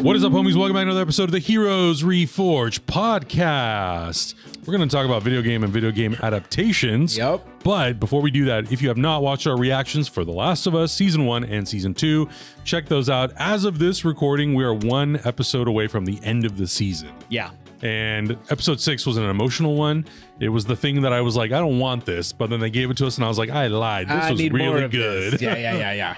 What is up, homies? Welcome back to another episode of the Heroes Reforged Podcast. We're going to talk about video game and video game adaptations. Yep. But before we do that, if you have not watched our reactions for The Last of Us Season 1 and Season 2, check those out. As of this recording, we are one episode away from the end of the season. Yeah. And episode 6 was an emotional one. It was the thing that I was like, I don't want this. But then they gave it to us and I was like, I lied. This was really good. Yeah.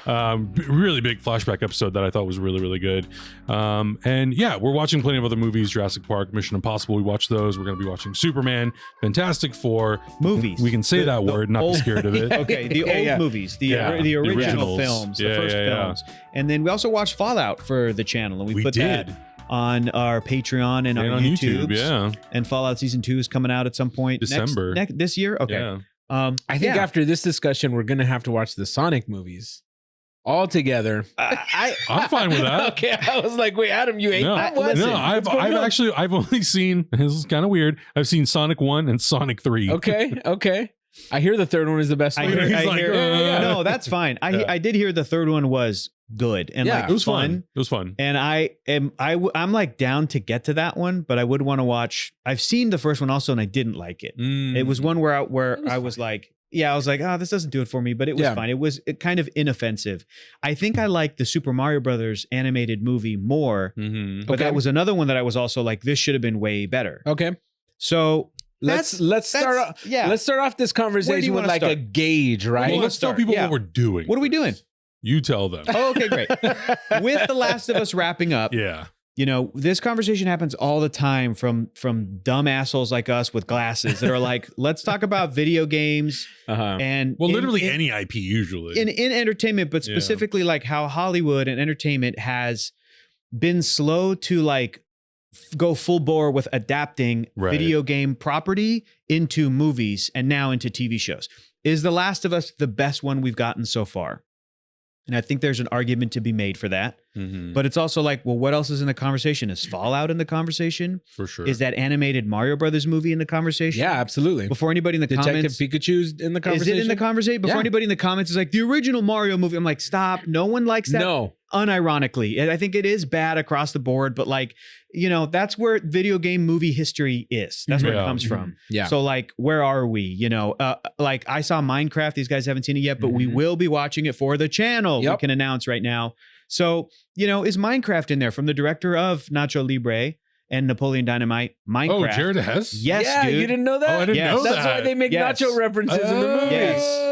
Really big flashback episode that I thought was really, really good. And yeah, we're watching plenty of other movies. Jurassic Park, Mission Impossible. We watched those. We're going to be watching Superman, Fantastic Four. Movies. We can say that word, not be scared of it. Okay, the old movies, the original originals. films, the first films. And then we also watched Fallout for the channel, and we put that on our Patreon and on YouTube. Yeah. And Fallout Season 2 is coming out at some point December. this year. Okay. Yeah. I think after this discussion, we're going to have to watch the Sonic movies all together. I'm fine with that. Okay. I was like, wait, Adam, you ate that? No, I've only seen, this is kind of weird, I've seen Sonic 1 and Sonic 3. Okay. I hear the third one is the best one. No, that's fine. I did hear the third one was good and like it was fun. It was fun. And I'm like down to get to that one, but I would want to watch. I've seen the first one also, and I didn't like it. It was one where I was like, oh, this doesn't do it for me, but it was fine. It was kind of inoffensive. I think I liked the Super Mario Brothers animated movie more, but that was another one that I was also like, this should have been way better. Okay. So let's start off this conversation with like a gauge, right? Well, let's tell people what we're doing. What are we doing? You tell them. Oh, okay, great. With The Last of Us wrapping up, you know, this conversation happens all the time from dumb assholes like us with glasses that are like, let's talk about video games and literally any IP usually in entertainment, but specifically like how Hollywood and entertainment has been slow to like go full bore with adapting video game property into movies and now into TV shows. Is The Last of Us the best one we've gotten so far? And I think there's an argument to be made for that. But it's also like, well, what else is in the conversation? Is Fallout in the conversation? For sure. Is that animated Mario Brothers movie in the conversation? Yeah, absolutely. Before anybody in the comments... Detective Pikachu's in the conversation? Is it in the conversation? Before anybody in the comments is like, the original Mario movie. I'm like, stop. No one likes that. No. Unironically. I think it is bad across the board, but like, you know, that's where video game movie history is. That's where it comes from. Yeah. So like, where are we? You know, like I saw Minecraft. These guys haven't seen it yet, but we will be watching it for the channel. We can announce right now. So, you know, is Minecraft in there from the director of Nacho Libre and Napoleon Dynamite? Minecraft. Oh, Jared Hess? Yes, dude. You didn't know that? Oh, I didn't know that. That's why they make nacho references in the movies. Yes.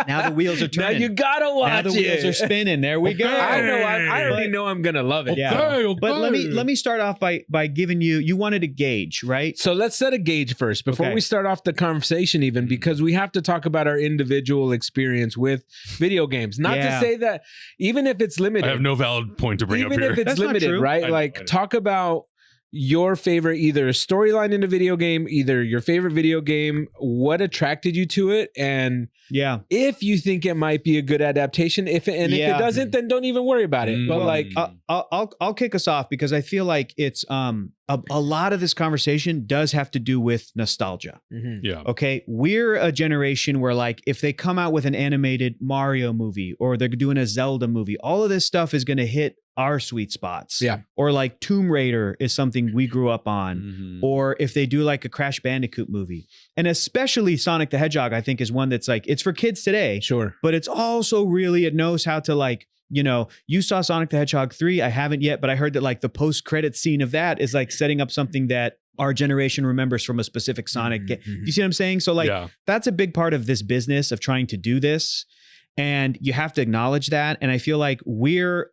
Now the wheels are turning. Now you gotta watch it. Now the wheels are spinning. There we go. I know. I already know I'm gonna love it. Yeah. But let me start off by giving you wanted a gauge, right? So let's set a gauge first before we start off the conversation, even because we have to talk about our individual experience with video games. Not to say that even if it's limited, I have no valid point to bring up here. Even if it's limited, right? Like talk about your favorite either storyline in a video game, either your favorite video game, what attracted you to it, and if you think it might be a good adaptation. If it doesn't, then don't even worry about it. But like, I'll kick us off because I feel like it's a lot of this conversation does have to do with nostalgia. Yeah. Okay. We're a generation where like if they come out with an animated Mario movie or they're doing a Zelda movie, all of this stuff is going to hit our sweet spots. Yeah. Or like Tomb Raider is something we grew up on. Or if they do like a Crash Bandicoot movie. And especially Sonic the Hedgehog, I think is one that's like, it's for kids today. Sure. But it's also really, it knows how to like, you know, you saw Sonic the Hedgehog 3. I haven't yet, but I heard that like the post-credit scene of that is like setting up something that our generation remembers from a specific Sonic game. You see what I'm saying? So like, that's a big part of this business of trying to do this. And you have to acknowledge that. And I feel like we're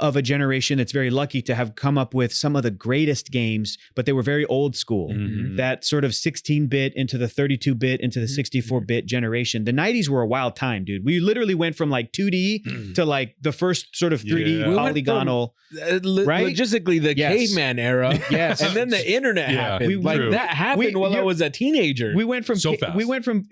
of a generation that's very lucky to have come up with some of the greatest games, but they were very old school. That sort of 16-bit into the 32-bit into the 64-bit generation. The 90s were a wild time, dude. We literally went from like 2D to like the first sort of 3D polygonal, right? Logistically, the caveman era. Yes. And then the internet happened. That happened while I was a teenager. We went from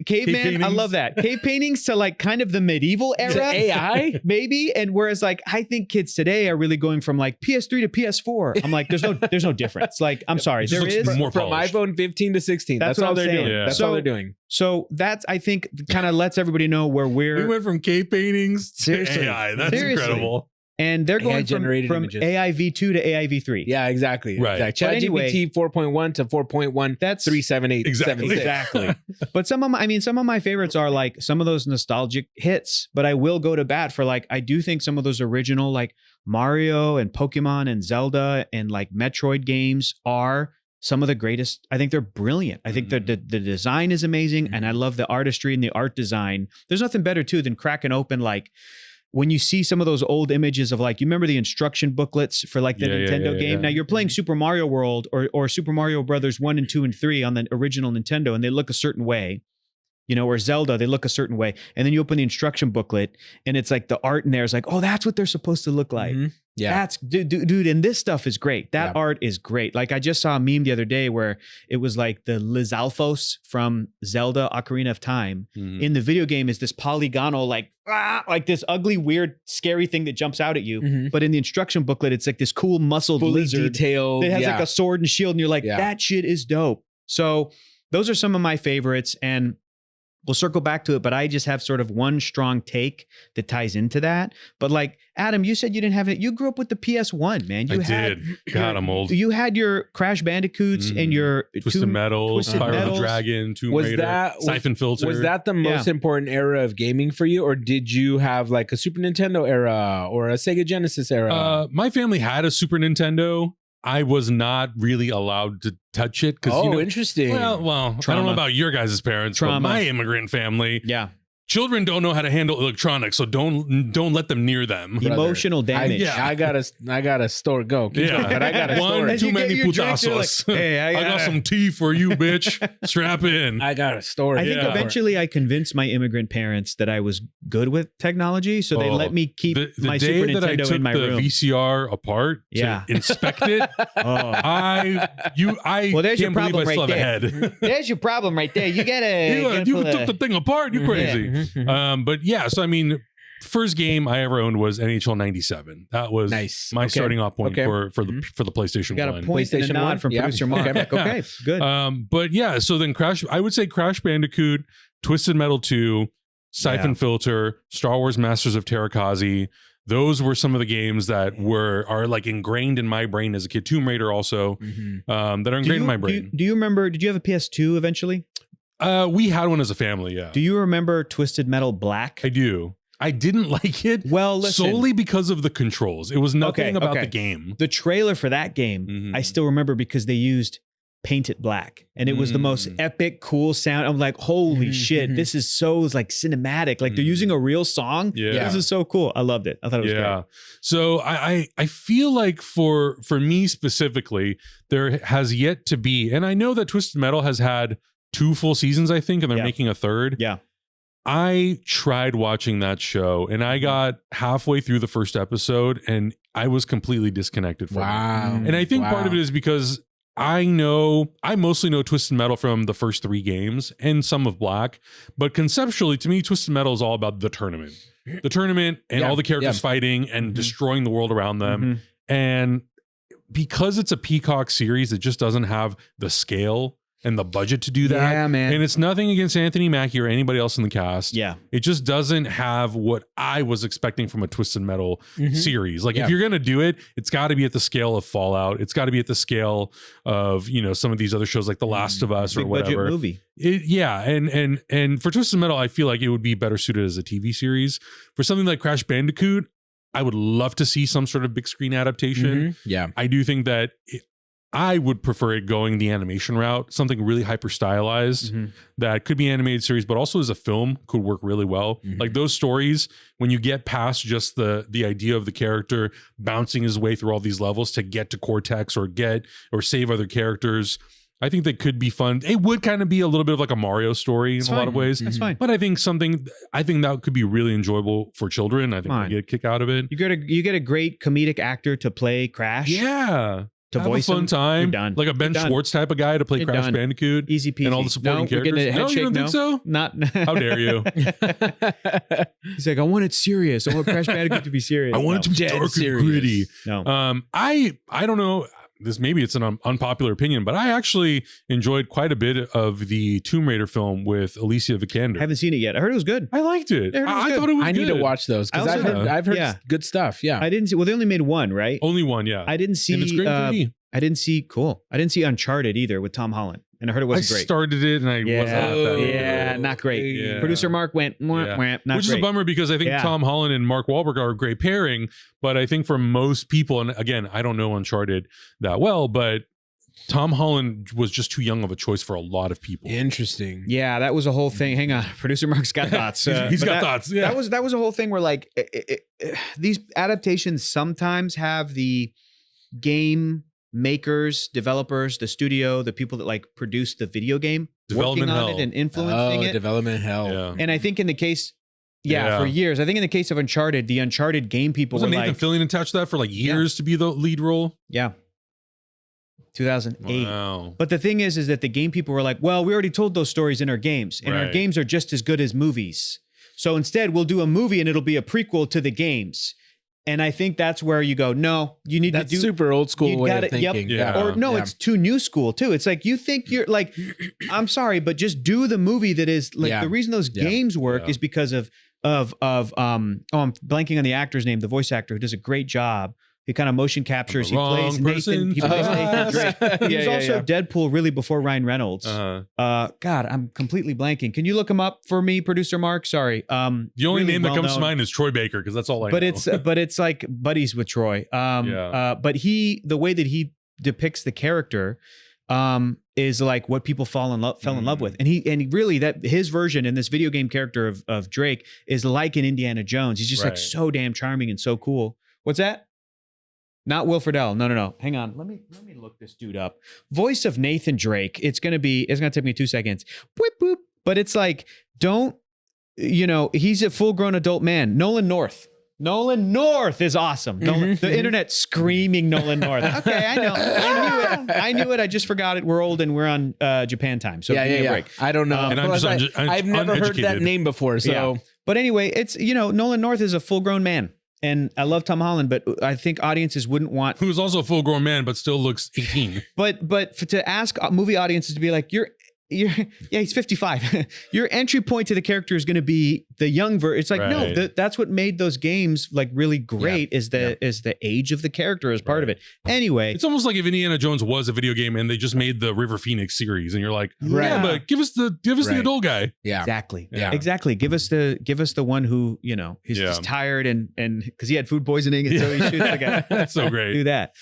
caveman. I love that. Cave paintings to like kind of the medieval era. To AI? Maybe. And whereas like, I think kids today are really going from like PS3 to PS4. I'm like, there's no difference. Like, I'm sorry. There is more from iPhone 15 to 16. That's all they're doing. That's all they're doing. So that's, I think, kind of lets everybody know where we went from cave paintings to AI. That's incredible. And they're going from images. AIV2 to AIV3. Yeah, exactly. Right. Exactly. But anyway, ChatGPT 4.1 to 4.1. That's 378. Exactly. But some of my favorites are like some of those nostalgic hits, but I will go to bat for like, I do think some of those original like Mario and Pokemon and Zelda and like Metroid games are some of the greatest. I think they're brilliant. I think the design is amazing, and I love the artistry and the art design. There's nothing better too than cracking open like when you see some of those old images of like, you remember the instruction booklets for like the Nintendo game? Now you're playing Super Mario World or Super Mario Brothers 1 and 2 and 3 on the original Nintendo, and they look a certain way, you know, or Zelda, they look a certain way. And then you open the instruction booklet and it's like the art in there is like, oh, that's what they're supposed to look like. Yeah. That's dude. And this stuff is great. That art is great. Like I just saw a meme the other day where it was like the Lizalfos from Zelda Ocarina of Time in the video game is this polygonal, like this ugly, weird, scary thing that jumps out at you. But in the instruction booklet, it's like this cool muscled lizard detailed. It has like a sword and shield. And you're like, that shit is dope. So those are some of my favorites. And we'll circle back to it, but I just have sort of one strong take that ties into that. But like, Adam, you said you didn't have it. You grew up with the PS1, man. You did. God, I'm old. You had your Crash Bandicoots and your Twisted Metal, Fire of the Dragon, Tomb Raider, Siphon Filter. Was that the most important era of gaming for you? Or did you have like a Super Nintendo era or a Sega Genesis era? My family had a Super Nintendo. I was not really allowed to touch it because interesting. Well, I don't know about your guys' parents, but my immigrant family, children don't know how to handle electronics, so don't let them near them. Emotional damage. I gotta store. Go. But I got one too many putazos. Like, hey, I got some tea for you, bitch. Strap in. I got a store. I think eventually I convinced my immigrant parents that I was good with technology, so they let me keep my Super Nintendo in my room. The VCR apart to inspect it. Well, there's your problem right there. There's your problem right there. You gotta. You took the thing apart. You crazy. But yeah, so I mean, first game I ever owned was NHL 97. That was my starting off point for the PlayStation 1. Got a point and a nod from producer Mark. Okay, good. But yeah, so then I would say Crash Bandicoot, Twisted Metal 2, Siphon Filter, Star Wars Masters of Terrakazi. Those were some of the games that are like ingrained in my brain as a kid. Tomb Raider also, that are ingrained in my brain. Do you remember? Did you have a PS2 eventually? We had one as a family, yeah. Do you remember Twisted Metal Black? I do. I didn't like it. Well, listen, solely because of the controls. It was nothing about the game. The trailer for that game, I still remember because they used Paint It Black, and it was the most epic, cool sound. I'm like, holy shit, this is so like cinematic. Like they're using a real song. Yeah, this is so cool. I loved it. I thought it was great. So I feel like for me specifically, there has yet to be, and I know that Twisted Metal has had 2 full seasons, I think, and they're making a third. Yeah. I tried watching that show and I got halfway through the first episode and I was completely disconnected from it. And I think part of it is because I mostly know Twisted Metal from the first 3 games and some of Black, but conceptually to me, Twisted Metal is all about the tournament. The tournament and all the characters fighting and destroying the world around them. And because it's a Peacock series, it just doesn't have the scale and the budget to do that. Yeah, man. And it's nothing against Anthony Mackie or anybody else in the cast. Yeah. It just doesn't have what I was expecting from a Twisted Metal series. Like if you're going to do it, it's got to be at the scale of Fallout. It's got to be at the scale of, some of these other shows like The Last of Us or whatever. Big budget movie. And for Twisted Metal, I feel like it would be better suited as a TV series. For something like Crash Bandicoot, I would love to see some sort of big screen adaptation. Yeah. I do think that I would prefer it going the animation route, something really hyper stylized that could be animated series, but also as a film could work really well. Like those stories, when you get past just the idea of the character bouncing his way through all these levels to get to Cortex or save other characters, I think that could be fun. It would kind of be a little bit of like a Mario story in a lot of ways. That's fine. But I think that could be really enjoyable for children. I think they get a kick out of it. You get a great comedic actor to play Crash. Yeah. To have voice a fun time, done. Like a Ben Schwartz type of Crash Bandicoot, easy peasy, and all the supporting characters. No, you don't think so? Not. How dare you? He's like, I want it serious. I want Crash Bandicoot to be serious. I want it to be dark and gritty. No, I don't know. maybe it's an unpopular opinion, but I actually enjoyed quite a bit of the Tomb Raider film with Alicia Vikander. I haven't seen it yet. I heard it was good. I liked it. I thought it was I good. need to watch those because I've heard good stuff. Yeah. I didn't see, well, they only made one, right? Only one, yeah. I didn't see, and it's great 3D. I didn't see Uncharted either with Tom Holland. And I heard it wasn't great. I started it and I wasn't not great. Yeah. Producer Mark went, not Which great. is a bummer because I think Tom Holland and Mark Wahlberg are a great pairing. But I think for most people, and again, I don't know Uncharted that well, but Tom Holland was just too young of a choice for a lot of people. Interesting. Yeah, that was a whole thing. Hang on. Producer Mark's got thoughts. He's got thoughts. Yeah. That was a whole thing where like these adaptations sometimes have the game makers, developers, the studio, the people that like produce the video game Development working on hell. it and influencing it. Development hell. Yeah. And I think in the case, for years, I think in the case of Uncharted, the Uncharted game people Wasn't were Nathan like, Fillion attached to that for like years to be the lead role? yeah, 2008. Wow. But the thing is that the game people were like, well, we already told those stories in our games, and our Right. games are just as good as movies. So instead, we'll do a movie and it'll be a prequel to the games. And I think that's where you go, no, you need That's to do super old school way of yep. thinking. Yeah. Or no, it's too new school too. It's like you think you're like, I'm sorry, but just do the movie that is like the reason those games work is because of I'm blanking on the actor's name, the voice actor who does a great job. He kind of motion captures. He plays Nathan. He plays Nathan Drake. He was also Deadpool really before Ryan Reynolds. God, I'm completely blanking. Can you look him up for me, Producer Mark? Sorry. The only really name that comes to well-known. mind is Troy Baker because that's all I know. But it's like buddies with Troy. But the way that he depicts the character is like what people fell in love with. And he really, that his version in this video game character of Drake is like an Indiana Jones. He's just like so damn charming and so cool. What's that? Not Will Friedle. No. Hang on. Let me look this dude up. Voice of Nathan Drake. It's gonna take me 2 seconds. Boop, boop. But it's like, he's a full-grown adult man. Nolan North. Nolan North is awesome. The internet screaming Nolan North. Okay, I know. I knew it. I just forgot it. We're old and we're on Japan time. So give me a break. I don't know. And I've never heard that name before. So, but anyway, it's Nolan North is a full-grown man. And I love Tom Holland, but I think audiences wouldn't want who's also a full-grown man but still looks 18. But to ask movie audiences to be like, he's 55. Your entry point to the character is going to be the young version. It's like no, that's what made those games like really great is the age of the character as part of it. Anyway, it's almost like if Indiana Jones was a video game and they just made the River Phoenix series, and you're like, but give us the adult guy. Yeah, exactly. Give us the one who he's just tired and because he had food poisoning and so he shoots the guy. That's so great. Do that.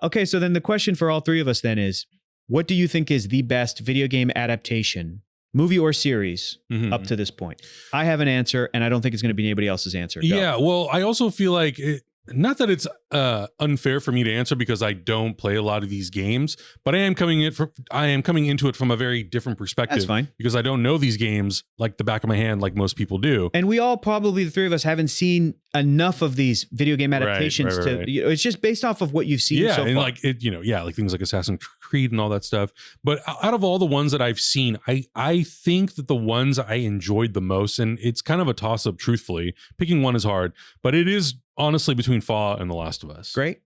Okay, so then the question for all three of us then is, what do you think is the best video game adaptation, movie or series, up to this point? I have an answer, and I don't think it's going to be anybody else's answer. Go. Yeah, well, I also feel like not that it's unfair for me to answer because I don't play a lot of these games, but I am coming into it from a very different perspective. That's fine. Because I don't know these games like the back of my hand like most people do. And we all probably, the three of us, haven't seen enough of these video game adaptations to it's just based off of what you've seen so far. And like like things like Assassin's Creed and all that stuff. But out of all the ones that I've seen, I think that the ones I enjoyed the most, and it's kind of a toss-up, truthfully. Picking one is hard, but it is honestly between Fallout and The Last of Us. Great.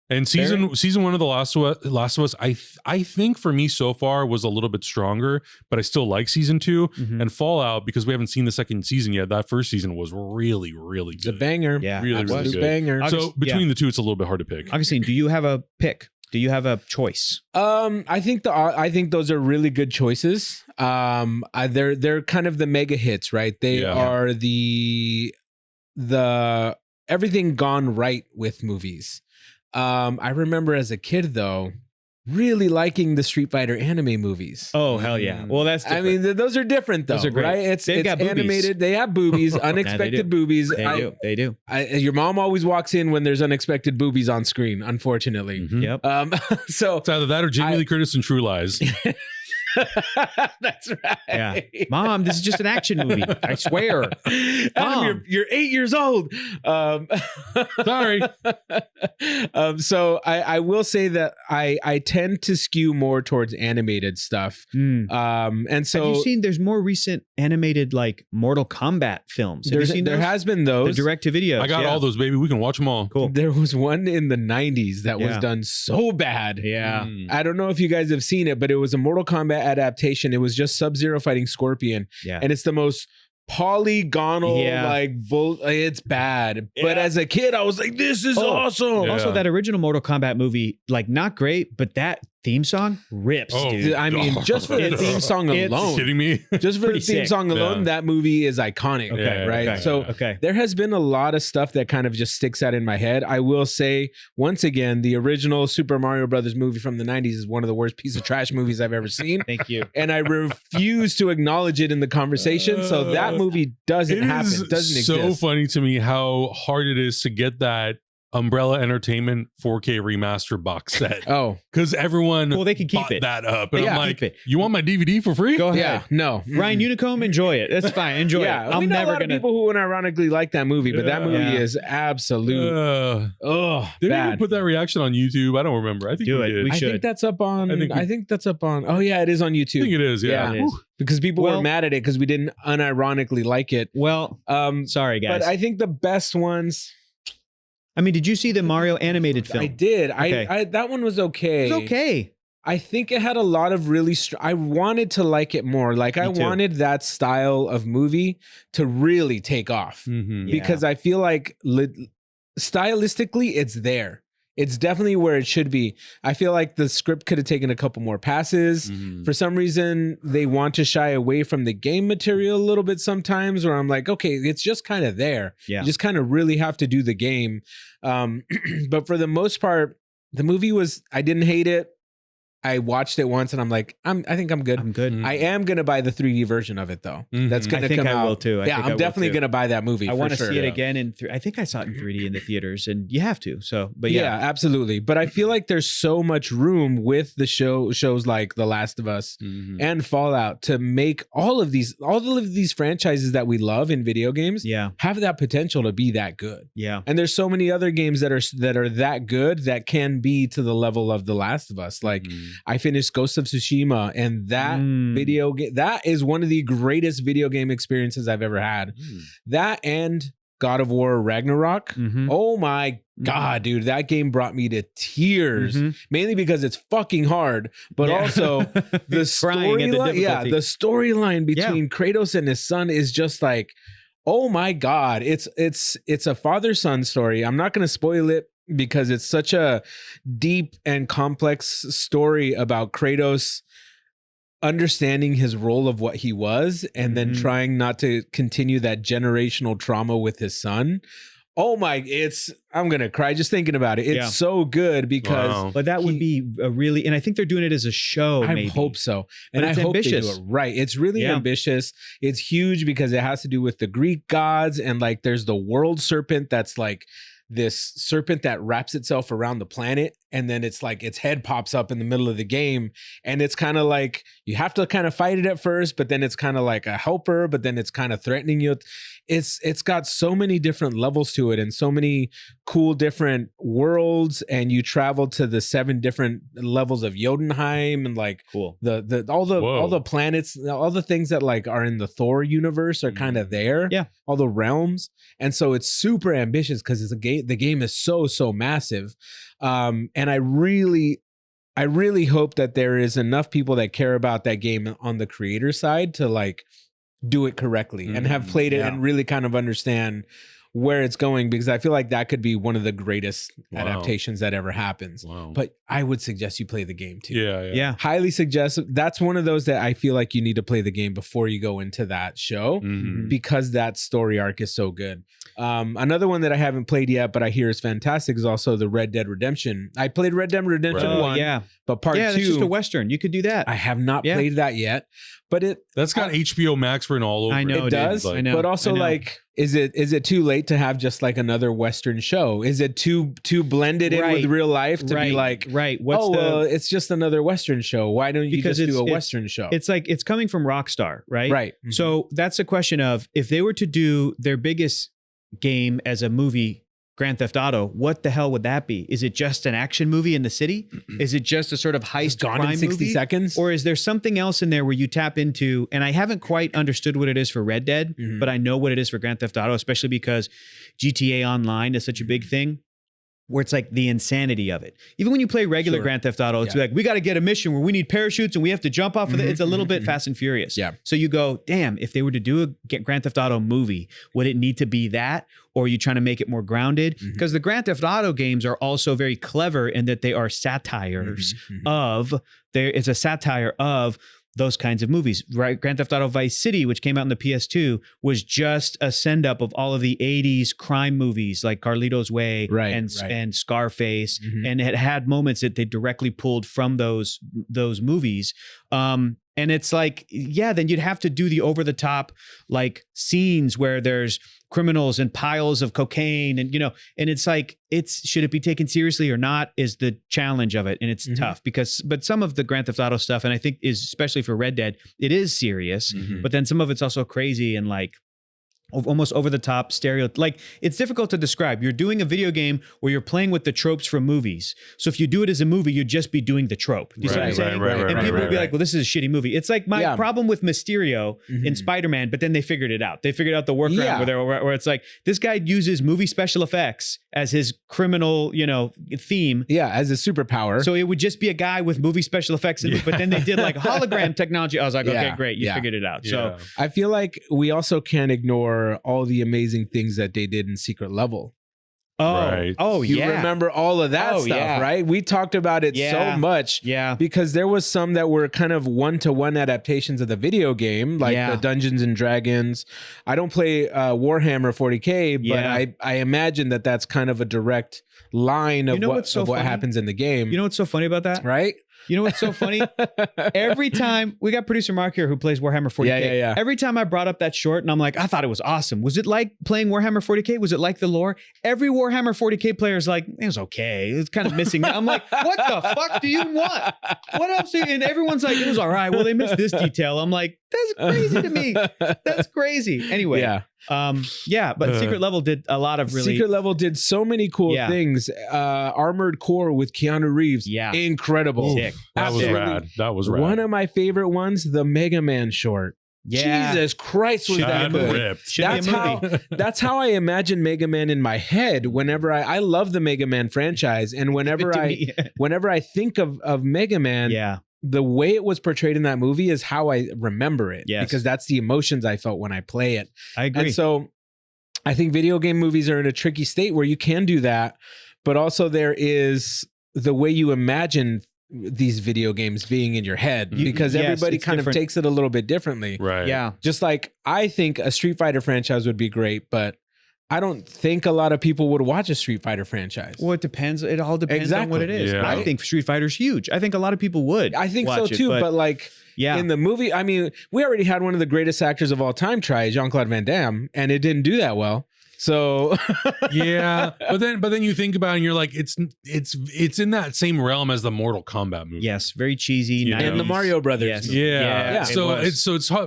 And season one of The Last of Us, I think for me so far was a little bit stronger, but I still like season 2. And Fallout, because we haven't seen the second season yet, that first season was really, really good. It's a banger. Yeah, really, really good. Banger. So between the two, it's a little bit hard to pick. Augustine, do you have a pick? Do you have a choice? I think those are really good choices. They're kind of the mega hits, right? They are the everything gone right with movies. I remember as a kid though, really liking the Street Fighter anime movies. Oh hell yeah! Well, that's different. I mean, those are different though. Those are great. Right? It's got animated. They have boobies, unexpected boobies. They do. Your mom always walks in when there's unexpected boobies on screen. Unfortunately, Yep. so it's either that or Jamie Lee Curtis in True Lies. That's right. Yeah. Mom, this is just an action movie. I swear. Adam, you're 8 years old. Sorry. So I will say that I tend to skew more towards animated stuff. And so have you seen there's more recent animated like Mortal Kombat films? Have you seen there has been those. The direct to video. I got all those, baby. We can watch them all. Cool. There was one in the 90s that was done so bad. Yeah. I don't know if you guys have seen it, but it was a Mortal Kombat adaptation. It was just Sub-Zero fighting Scorpion. Yeah. And it's the most polygonal, it's bad. But as a kid, I was like, this is awesome. Yeah. Also, that original Mortal Kombat movie, like not great, but that theme song rips, dude. I mean, just for the theme song alone. Kidding me? Just for the theme song alone, that movie is iconic. Right? Okay. So there has been a lot of stuff that kind of just sticks out in my head. I will say, once again, the original Super Mario Brothers movie from the 90s is one of the worst piece of trash movies I've ever seen. Thank you. And I refuse to acknowledge it in the conversation. So that movie doesn't happen. It doesn't exist. It's so funny to me how hard it is to get that Umbrella Entertainment 4K remaster box set. Because everyone they can keep it. That up. And I'm like, you want my DVD for free? Go ahead. Yeah, no. Ryan Unicomb, enjoy it. That's fine. Enjoy it. I'm never going to people who unironically like that movie, but that movie is absolute. Did we even put that reaction on YouTube? I don't remember. I think we did. We should. I think that's up on. I think that's up on. Oh yeah, it is on YouTube. I think it is. Yeah. It is. Because people were mad at it because we didn't unironically like it. Well, sorry guys. But I think the best ones. I mean, did you see the Mario animated film? I did. Okay. I that one was okay. It was okay. I think it had a lot of really. I wanted to like it more. Like I wanted that style of movie to really take off because I feel like stylistically it's there. It's definitely where it should be. I feel like the script could have taken a couple more passes. For some reason, they want to shy away from the game material a little bit sometimes, where I'm like, okay, it's just kind of there. Yeah. You just kind of really have to do the game. But for the most part, the movie I didn't hate it. I watched it once and I'm like, I think I'm good. I'm good. I am going to buy the 3D version of it though. That's going to come out. I think I will too. I'm definitely going to buy that movie. I want to see it again I think I saw it in 3D in the theaters and you have to. So, but yeah, absolutely. But I feel like there's so much room with the shows like The Last of Us and Fallout to make all of these franchises that we love in video games have that potential to be that good. Yeah. And there's so many other games that are that good that can be to the level of The Last of Us. Like I finished Ghost of Tsushima, and that video game, that is one of the greatest video game experiences I've ever had. That and God of War Ragnarok. Oh my God, dude, that game brought me to tears, mainly because it's fucking hard, but also the storyline. The storyline between Kratos and his son is just like, oh my God, it's a father-son story. I'm not going to spoil it, because it's such a deep and complex story about Kratos understanding his role of what he was and then trying not to continue that generational trauma with his son. Oh my, I'm going to cry just thinking about it. It's so good because... But that would be a really... And I think they're doing it as a show, maybe. I hope so. And I hope ambitious. they do it right. It's really ambitious. It's huge because it has to do with the Greek gods, and like there's the world serpent that's like this serpent that wraps itself around the planet, and then it's like its head pops up in the middle of the game, and it's kind of like you have to kind of fight it at first, but then it's kind of like a helper, but then it's kind of threatening you. It's got so many different levels to it and so many cool different worlds, and you travel to the 7 different levels of Jotunheim, and like all the planets, all the things that like are in the Thor universe are kind of there. Yeah, all the realms, and so it's super ambitious because it's a game. The game is so massive, and I really hope that there is enough people that care about that game on the creator side to like do it correctly and have played it and really kind of understand where it's going, because I feel like that could be one of the greatest adaptations that ever happens. But I would suggest you play the game too. Yeah. Highly suggest. That's one of those that I feel like you need to play the game before you go into that show, because that story arc is so good. Another one that I haven't played yet, but I hear is fantastic, is also the Red Dead Redemption. I played Red Dead Redemption 1, but part 2. Yeah, that's just a Western. You could do that. I have not played that yet, but that's got HBO Max written all over. I know it does. I know, but also like is it too late to have just like another Western show? Is it too blended in with real life to be like, well, it's just another Western show. Why don't you just do a Western show? It's like, it's coming from Rockstar, right? Right. Mm-hmm. So that's a question of, if they were to do their biggest game as a movie, Grand Theft Auto, what the hell would that be? Is it just an action movie in the city? Is it just a sort of heist gone crime in 60 movie? seconds? Or is there something else in there where you tap into, and I haven't quite understood what it is for Red Dead, but I know what it is for Grand Theft Auto, especially because GTA Online is such a big thing, where it's like the insanity of it. Even when you play regular Grand Theft Auto, it's like, we got to get a mission where we need parachutes and we have to jump off of it. It's a little bit Fast and Furious. Yeah. So you go, damn, if they were to do a Grand Theft Auto movie, would it need to be that? Or are you trying to make it more grounded? Because the Grand Theft Auto games are also very clever in that they are satires it's a satire of those kinds of movies, right? Grand Theft Auto Vice City, which came out in the PS2, was just a send up of all of the 80s crime movies like Carlito's Way and Scarface. And it had moments that they directly pulled from those movies. And it's like, yeah, then you'd have to do the over the top like scenes where there's criminals and piles of cocaine and, and it's like, should it be taken seriously or not is the challenge of it. And it's tough but some of the Grand Theft Auto stuff, and I think is especially for Red Dead, it is serious, but then some of it's also crazy and like almost over the top like it's difficult to describe. You're doing a video game where you're playing with the tropes from movies. So if you do it as a movie, you'd just be doing the trope. Do you see what I'm saying? And people would be like, well, this is a shitty movie. It's like my problem with Mysterio in Spider-Man, but then they figured it out. They figured out the workaround where it's like, this guy uses movie special effects as his criminal, theme. Yeah, as a superpower. So it would just be a guy with movie special effects. But then they did like hologram technology. I was like, okay, great. You figured it out. So I feel like we also can't ignore all the amazing things that they did in Secret Level. You remember all of that stuff, right? We talked about it so much, because there was some that were kind of one-to-one adaptations of the video game, like the Dungeons and Dragons. I don't play Warhammer 40K, but I imagine that that's kind of a direct line of what happens in the game. You know what's so funny about that? Right? You know what's so funny? Every time we got producer Mark here who plays Warhammer 40K. Every time I brought up that short and I'm like, I thought it was awesome. Was it like playing Warhammer 40K? Was it like the lore? Every Warhammer 40K player is like, it was okay. It's kind of missing. I'm like, what the fuck do you want? What else? And everyone's like, it was all right. Well, they missed this detail. I'm like, that's crazy to me. That's crazy. Anyway. But Secret Level did a lot of really... Secret Level did so many cool things. Armored Core with Keanu Reeves. Incredible. Sick. That was rad. That was rad. One of my favorite ones, the Mega Man short. Jesus Christ, was that good. That's how I imagine Mega Man in my head whenever I love the Mega Man franchise. And whenever I think of Mega Man, the way it was portrayed in that movie is how I remember it. Because that's the emotions I felt when I play it. I agree. And so I think video game movies are in a tricky state where you can do that, but also there is the way you imagine these video games being in your head, because everybody kind of takes it a little bit differently. Right. Yeah. Just like I think a Street Fighter franchise would be great, but I don't think a lot of people would watch a Street Fighter franchise. Well, it depends. It all depends on what it is. Yeah. I think Street Fighter's huge. I think a lot of people would. I think so too, but like in the movie, I mean, we already had one of the greatest actors of all time try, Jean-Claude Van Damme, and it didn't do that well. So but then you think about it and you're like, it's in that same realm as the Mortal Kombat movie. Yes, very cheesy. And the Mario Brothers. Yes. So it's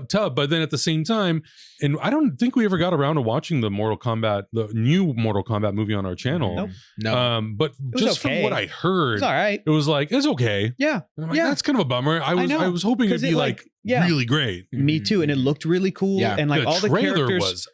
tough, but then at the same time, and I don't think we ever got around to watching the new Mortal Kombat movie on our channel. No. But just from what I heard, it's all right. It was like, it's okay. Yeah. And I'm like, that's kind of a bummer. I was hoping it'd be like really great. Me too. And it looked really cool. Yeah. And like all the characters was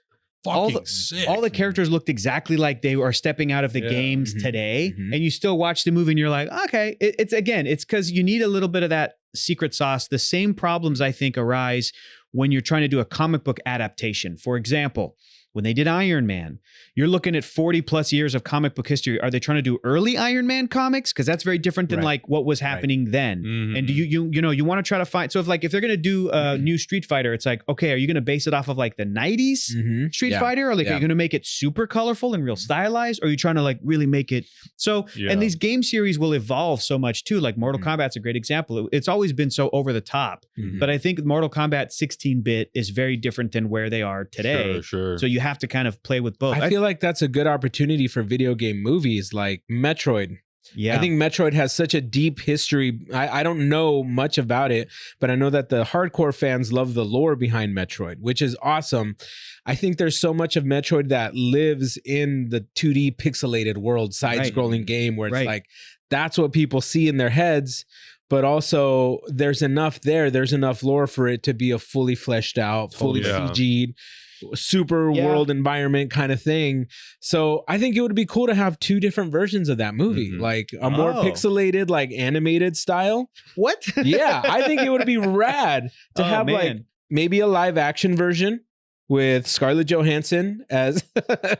fucking sick. All the characters looked exactly like they are stepping out of the games today, and you still watch the movie and you're like, okay. It's because you need a little bit of that secret sauce. The same problems I think arise when you're trying to do a comic book adaptation. For example, when they did Iron Man, you're looking at 40 plus years of comic book history. Are they trying to do early Iron Man comics? Because that's very different than like what was happening then. And do you want to try to find, so if they're going to do a new Street Fighter, it's like, okay, are you going to base it off of like the 90s Street Fighter? Or like, are you going to make it super colorful and real stylized? Or are you trying to like really make it so, and these game series will evolve so much too. Like Mortal Kombat's a great example. It's always been so over the top, but I think Mortal Kombat 16-bit is very different than where they are today. Sure. So you have to kind of play with both. I feel like that's a good opportunity for video game movies like Metroid. Yeah. I think Metroid has such a deep history. I don't know much about it, but I know that the hardcore fans love the lore behind Metroid, which is awesome. I think there's so much of Metroid that lives in the 2D pixelated world, side-scrolling game where it's like, that's what people see in their heads, but also there's enough there. There's enough lore for it to be a fully fleshed out, fully CG'd, super world environment kind of thing. So I think it would be cool to have two different versions of that movie, like a more pixelated, like animated style. What? Yeah, I think it would be rad to have like maybe a live action version with Scarlett Johansson as you gotta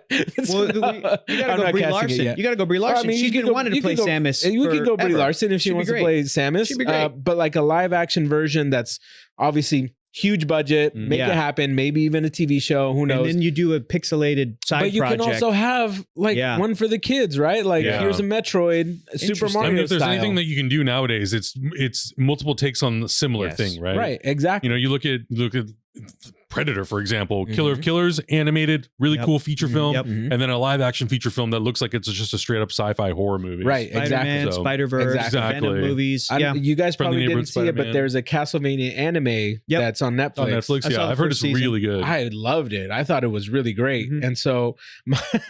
go Brie Larson. You gotta go Brie Larson. She's been wanting to play Samus. You could go Brie Larson if she wants to play Samus. She'd be great. But like a live action version that's obviously huge budget, make it happen, maybe even a TV show, who knows. And then you do a pixelated side project. But you can also have like one for the kids, right? Like here's a Metroid, Super Mario. I mean, if there's style. anything that you can do nowadays, it's multiple takes on the similar thing, right? Right, exactly. You know, you look at Predator, for example, Killer of Killers, animated, really cool feature film, and then a live action feature film that looks like it's just a straight up sci-fi horror movie. Right, Spider-Man, exactly. Spider-Verse, Venom movies. You guys probably didn't see Spider-Man. it, but there's a Castlevania anime that's on Netflix. On Netflix, yeah. I've heard it's really good. I loved it. I thought it was really great. And so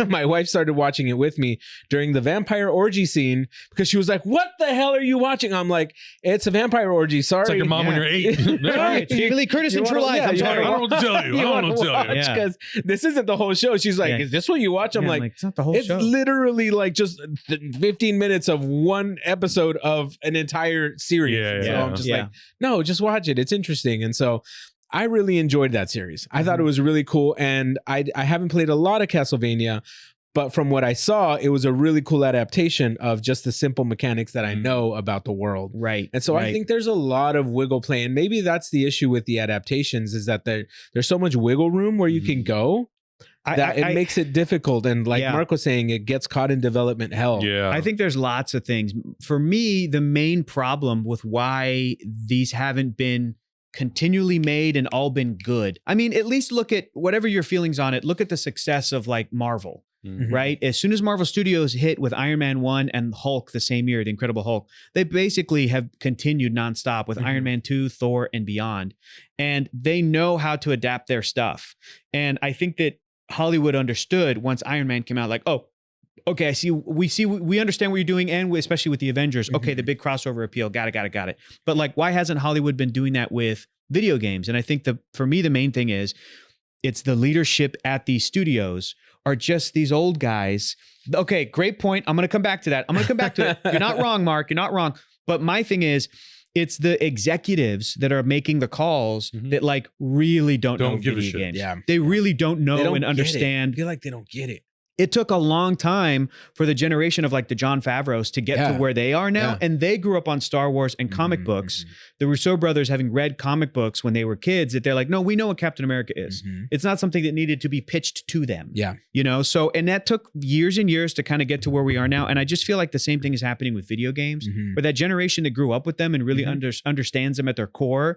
my wife started watching it with me during the vampire orgy scene because she was like, what the hell are you watching? I'm like, it's a vampire orgy. Sorry. It's like your mom when you're 8. It's Billy Curtis in True Lies. I'm sorry. I don't know what to tell you. I don't know what to tell you. Because this isn't the whole show. She's like, is this what you watch? I'm like, it's not the whole show. It's literally like just 15 minutes of one episode of an entire series. So I'm just like, no, just watch it. It's interesting. And so I really enjoyed that series. I thought it was really cool. And I haven't played a lot of Castlevania, but from what I saw, it was a really cool adaptation of just the simple mechanics that I know about the world. Right. And so I think there's a lot of wiggle play. And maybe that's the issue with the adaptations is that there's so much wiggle room where you can go that it makes it difficult. And like Mark was saying, it gets caught in development hell. Yeah. I think there's lots of things. For me, the main problem with why these haven't been continually made and all been good. I mean, at least look at whatever your feelings on it. Look at the success of like Marvel. Right? As soon as Marvel Studios hit with Iron Man 1 and Hulk the same year, the Incredible Hulk, they basically have continued nonstop with Iron Man 2, Thor, and beyond. And they know how to adapt their stuff. And I think that Hollywood understood once Iron Man came out, like, oh, okay, we understand what you're doing, and especially with the Avengers. Okay, the big crossover appeal, got it. But like, why hasn't Hollywood been doing that with video games? And I think for me, the main thing is it's the leadership at these studios are just these old guys. Okay, great point. I'm going to come back to that. You're not wrong, Mark. You're not wrong. But my thing is, it's the executives that are making the calls that like really don't know give video a shit. games. Yeah. They really don't know and understand. I feel like they don't get it. It took a long time for the generation of like the Jon Favreaus to get to where they are now. Yeah. And they grew up on Star Wars and comic books. The Rousseau brothers having read comic books when they were kids, that they're like, no, we know what Captain America is. It's not something that needed to be pitched to them. Yeah. You know, so, and that took years and years to kind of get to where we are now. And I just feel like the same thing is happening with video games, where that generation that grew up with them and really understands them at their core,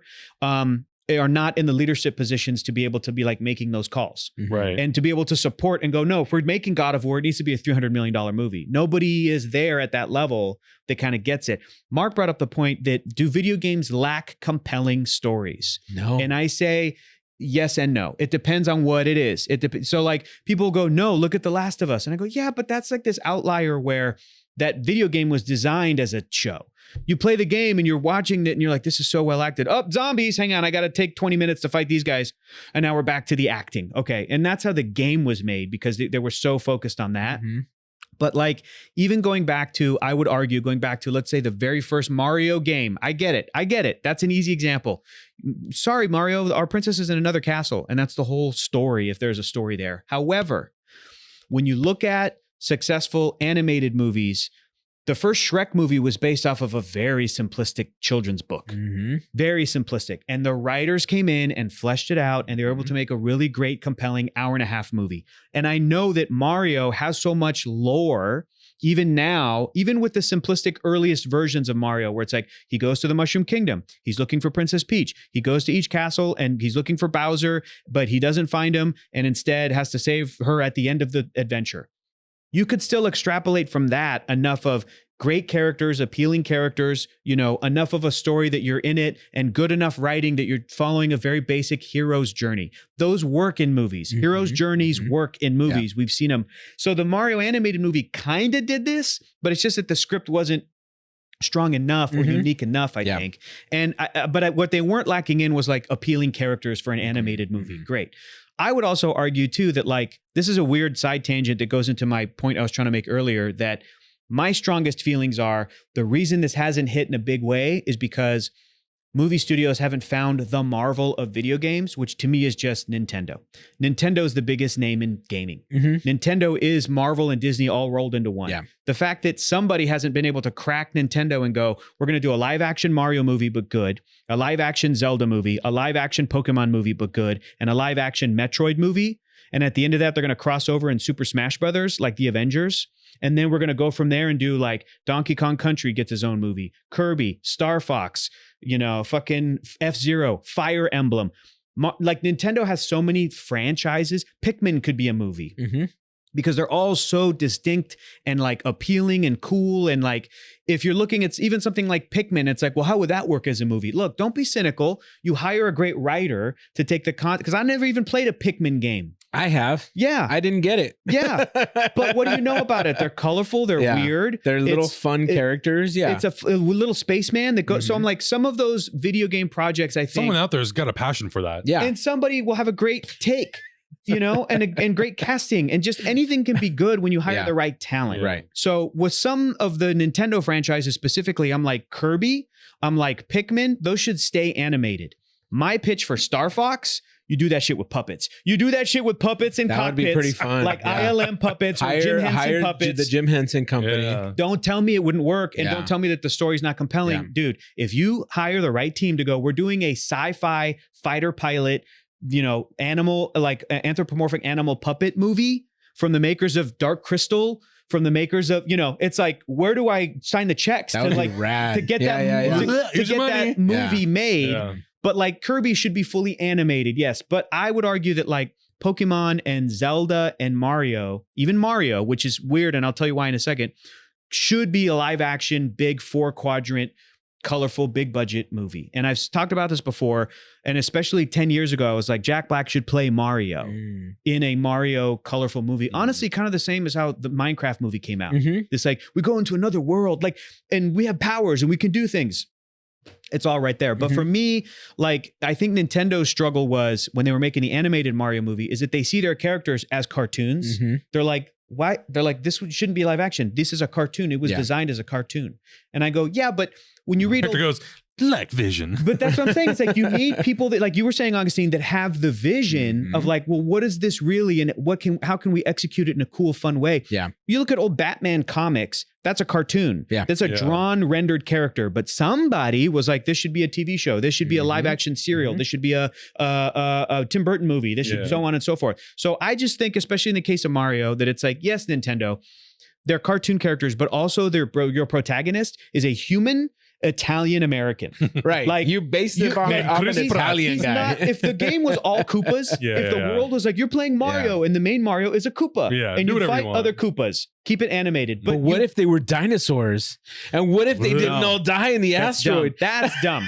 they are not in the leadership positions to be able to be like making those calls. Right. And to be able to support and go, no, if we're making God of War, it needs to be a $300 million movie. Nobody is there at that level that kind of gets it. Mark brought up the point that do video games lack compelling stories? No. And I say, yes and no. It depends on what it is. So like people go, no, look at The Last of Us. And I go, yeah, but that's like this outlier where that video game was designed as a show. You play the game and you're watching it and you're like, this is so well acted. Oh, zombies, hang on, I got to take 20 minutes to fight these guys. And now we're back to the acting. Okay. And that's how the game was made because they were so focused on that. But like even going back to, I would argue, going back to, let's say the very first Mario game. I get it. That's an easy example. Sorry, Mario, our princess is in another castle. And that's the whole story if there's a story there. However, when you look at successful animated movies, the first Shrek movie was based off of a very simplistic children's book. Very simplistic. And the writers came in and fleshed it out and they were able to make a really great, compelling hour-and-a-half movie. And I know that Mario has so much lore even now, even with the simplistic earliest versions of Mario, where it's like he goes to the Mushroom Kingdom, he's looking for Princess Peach, he goes to each castle and he's looking for Bowser, but he doesn't find him and instead has to save her at the end of the adventure. You could still extrapolate from that enough of great characters, appealing characters, you know, enough of a story that you're in it, and good enough writing that you're following a very basic hero's journey. Those work in movies. Hero's journeys work in movies. We've seen them. So the Mario animated movie kind of did this, but it's just that the script wasn't strong enough or unique enough, I think. And what they weren't lacking in was like appealing characters for an animated movie. Great. I would also argue too that like, this is a weird side tangent that goes into my point I was trying to make earlier, that my strongest feelings are the reason this hasn't hit in a big way is because movie studios haven't found the Marvel of video games, which to me is just Nintendo. Nintendo is the biggest name in gaming. Nintendo is Marvel and Disney all rolled into one. The fact that somebody hasn't been able to crack Nintendo and go, we're going to do a live action Mario movie, but good, a live action Zelda movie, a live action Pokemon movie, but good, and a live action Metroid movie. And at the end of that, they're going to cross over in Super Smash Brothers, like the Avengers. And then we're going to go from there and do like Donkey Kong Country gets his own movie, Kirby, Star Fox, you know, fucking F-Zero, Fire Emblem. Like Nintendo has so many franchises. Pikmin could be a movie because they're all so distinct and like appealing and cool. And like, if you're looking at even something like Pikmin, it's like, well, how would that work as a movie? Look, don't be cynical. You hire a great writer to take the because I never even played a Pikmin game. I have. Yeah. I didn't get it. Yeah. But what do you know about it? They're colorful. They're weird. They're little fun characters. Yeah. It's a little spaceman that goes. So I'm like, some of those video game projects, I think. Someone out there has got a passion for that. Yeah. And somebody will have a great take, you know, and great casting. And just anything can be good when you hire the right talent. Right. So with some of the Nintendo franchises specifically, I'm like Kirby, I'm like Pikmin, those should stay animated. My pitch for Star Fox, you do that shit with puppets. You do that shit with puppets and that cockpits. Would be pretty fun. Like ILM puppets or Jim Henson puppets. The Jim Henson company. Yeah. Don't tell me it wouldn't work, and don't tell me that the story's not compelling. Dude, if you hire the right team to go, we're doing a sci-fi fighter pilot, you know, animal, like anthropomorphic animal puppet movie from the makers of Dark Crystal, from the makers of, you know, it's like, where do I sign the checks that to would like be rad. To get that movie made? Yeah. But like Kirby should be fully animated, yes. But I would argue that like Pokemon and Zelda and Mario, even Mario, which is weird, and I'll tell you why in a second, should be a live action, big 4-quadrant, colorful, big budget movie. And I've talked about this before, and especially 10 years ago, I was like, Jack Black should play Mario in a Mario colorful movie. Honestly, kind of the same as how the Minecraft movie came out. It's like, we go into another world, like, and we have powers and we can do things. It's all right there. But for me, like, I think Nintendo's struggle was when they were making the animated Mario movie is that they see their characters as cartoons. They're like, why? They're like, this shouldn't be live action. This is a cartoon. It was designed as a cartoon. And I go, yeah, but when you read... Hector goes, like vision. But that's what I'm saying. It's like you need people that, like you were saying, Augustine, that have the vision of like, well, what is this really? And how can we execute it in a cool, fun way? Yeah. You look at old Batman comics, that's a cartoon. Yeah. That's a drawn, rendered character. But somebody was like, this should be a TV show. This should be a live action serial. This should be a Tim Burton movie. This should so on and so forth. So I just think, especially in the case of Mario, that it's like, yes, Nintendo, they're cartoon characters, but also your protagonist is a human Italian American. Right. Like you based it on an Italian guy. If the game was all Koopas, if the world was like, you're playing Mario and the main Mario is a Koopa and you fight other Koopas, keep it animated. But what if they were dinosaurs? And what if they didn't all die in the asteroid? That's dumb.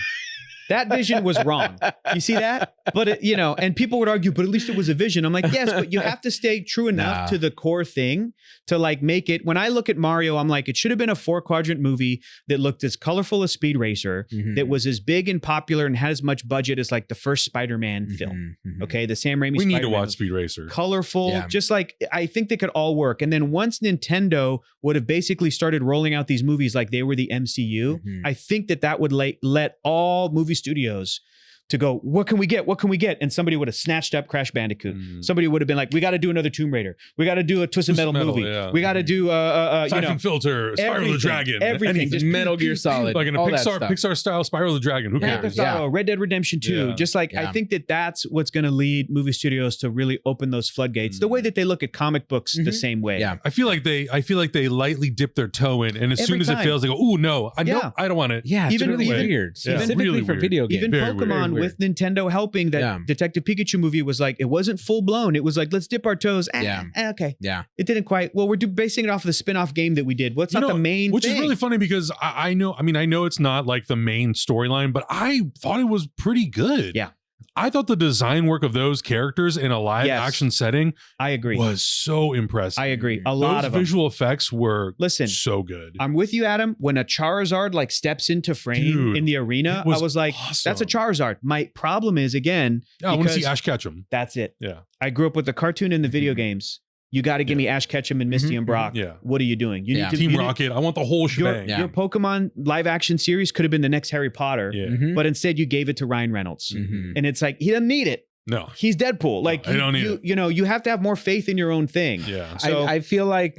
That vision was wrong. You see that? But, and people would argue, but at least it was a vision. I'm like, yes, but you have to stay true enough to the core thing to like make it. When I look at Mario, I'm like, it should have been a 4-quadrant movie that looked as colorful as Speed Racer, that was as big and popular and had as much budget as like the first Spider-Man film. Okay. The Sam Raimi We need to watch Speed Racer. Colorful, just like, I think they could all work. And then once Nintendo would have basically started rolling out these movies like they were the MCU, I think that would let all movie studios to go, what can we get? What can we get? And somebody would have snatched up Crash Bandicoot. Somebody would have been like, we got to do another Tomb Raider. We got to do a Twisted Metal movie. Yeah. We got to do Siphon Filter, Spyro the Dragon, everything. Just Metal Gear Solid, like in a Pixar style Spyro the Dragon. Who cares? Red Dead Redemption 2. Just like I think that's what's going to lead movie studios to really open those floodgates. The way that they look at comic books the same way. Yeah, I feel like they lightly dip their toe in, and as soon as it fails, they go, "Oh no, I don't want it." Yeah, even really weird. Specifically really for weird. video games. Even very Pokemon weird. with Nintendo helping, that Detective Pikachu movie was like, it wasn't full blown. It was like, let's dip our toes. Okay. Yeah. It didn't quite. Well, we're basing it off of the spin-off game that we did. What's not the main which thing? is really funny because I know it's not like the main storyline, but I thought it was pretty good. Yeah. I thought the design work of those characters in a live action setting I agree. was so impressive. I agree. A lot of visual effects were so good. I'm with you, Adam. When a Charizard like steps into frame in the arena, I was like, awesome. that's a Charizard. My problem is, again, I want to see Ash Ketchum. That's it. Yeah. I grew up with the cartoon and the video games. You got to give me Ash Ketchum and Misty and Brock. Yeah. What are you doing? You need to Team Rocket. I want the whole shebang. Your Pokemon live action series could have been the next Harry Potter, but instead you gave it to Ryan Reynolds. And it's like, he doesn't need it. No. He's Deadpool. Like, I don't need it. You know, you have to have more faith in your own thing. Yeah. So I feel like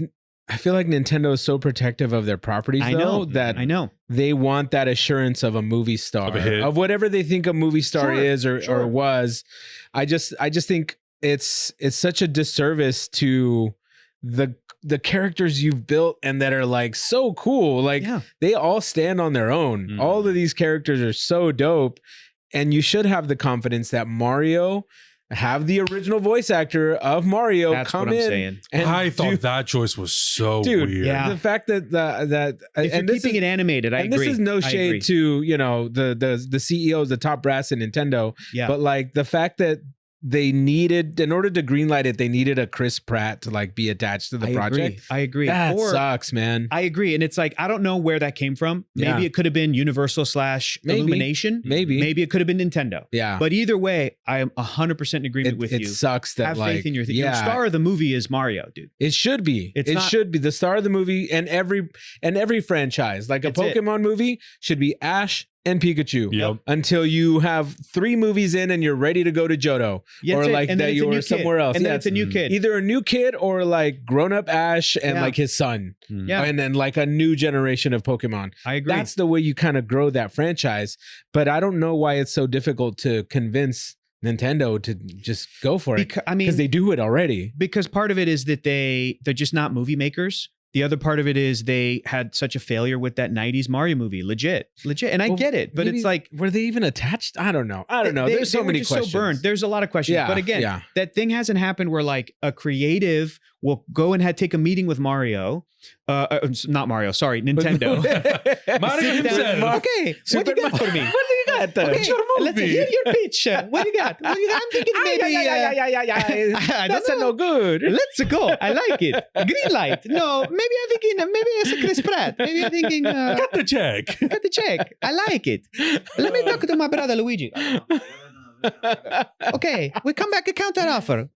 Nintendo is so protective of their properties, I know they want that assurance of a movie star, of whatever they think a movie star is or was. I just think it's such a disservice to the characters you've built and that are like so cool. Like they all stand on their own. All of these characters are so dope, and you should have the confidence that Mario, have the original voice actor of Mario come in. And I thought that choice was so weird. Yeah. The fact that if you're keeping it animated, I agree. This is no shade to the CEOs, the top brass in Nintendo. Yeah. But like the fact that they needed, in order to greenlight it, they needed a Chris Pratt to like be attached to the project. I agree. That sucks, man. I agree. And it's like, I don't know where that came from. Maybe it could have been Universal / Illumination. Maybe it could have been Nintendo. Yeah. But either way, I am 100% in agreement with you. It sucks that have faith in your thing. The star of the movie is Mario, dude. It should be. It should be the star of the movie, and every franchise. Like a Pokemon movie should be Ash and Pikachu until you have 3 movies in and you're ready to go to Johto, or like that you were somewhere else. And then it's a new kid. Either a new kid or like grown up Ash and like his son. Yeah. And then like a new generation of Pokemon. I agree. That's the way you kind of grow that franchise. But I don't know why it's so difficult to convince Nintendo to just go for it. Because they do it already. Because part of it is that they're just not movie makers. The other part of it is they had such a failure with that 90s Mario movie. Legit. And I get it, but it's like, were they even attached? I don't know. There's so many questions. So burned. There's a lot of questions. But again, that thing hasn't happened where like a creative will go and take a meeting with Mario. Not Mario, sorry, Nintendo. Mario himself. Okay, what do you got for me? What do you got? Okay, let's hear your pitch. What do you got? I'm thinking maybe. That's no good. Let's go. I like it. Green light. No, maybe I'm thinking. Maybe it's a Chris Pratt. Maybe I'm thinking. Cut the check. Cut the check. I like it. Let me talk to my brother Luigi. Okay, we come back a counter offer.